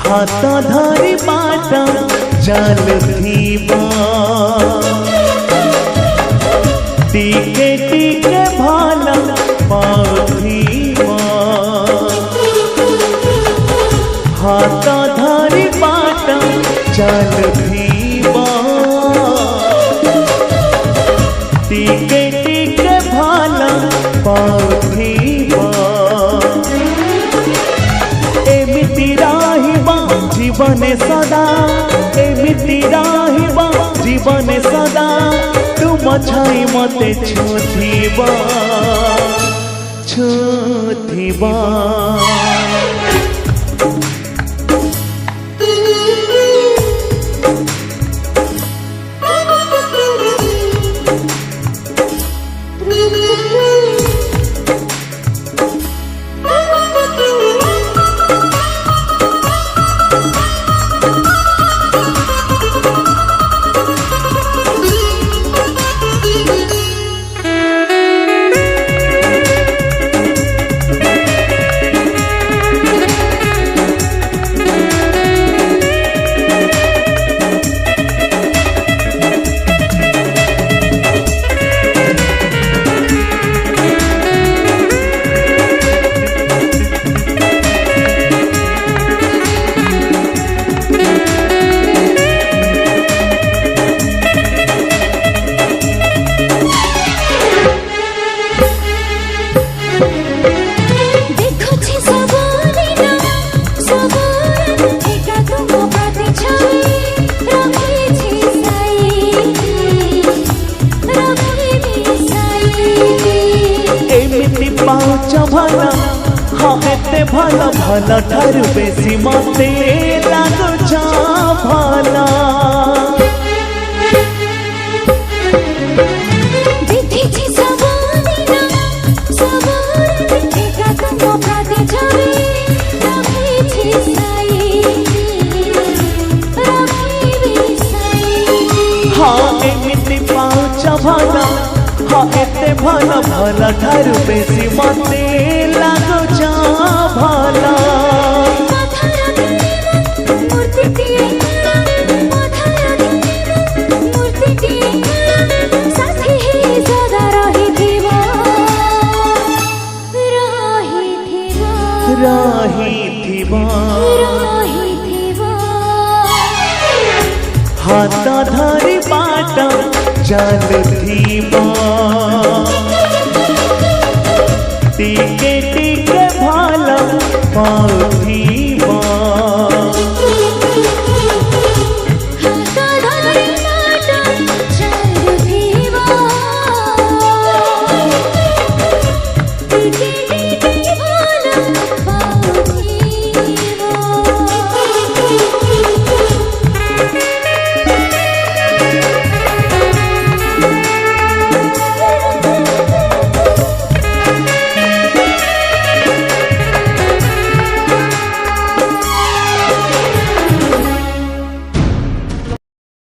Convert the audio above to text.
हाथ धरी बाट चलुथिबा टिके टिके भल पाउथिबा हाथ धरी बाट चलुथिबा टिके टिके भल पाउथिबा एमिति रहिबा जीवने सदा एमिति रहिबा जीवने सदा तुम छाई मते छुथिबा छुथिबा भला हाँ एते भला भला ठारू बेसी मते लागुछ भला देखिछि सबदिना सबदिन एका तुम प्रति छवि रखिछि साई हाँ एमिति पाउछ भला हाँ एते भला भला ठारू बेसी मते लागुछ भला हाथ धरी बाट चलुथिबा टिके टिके भल पाउ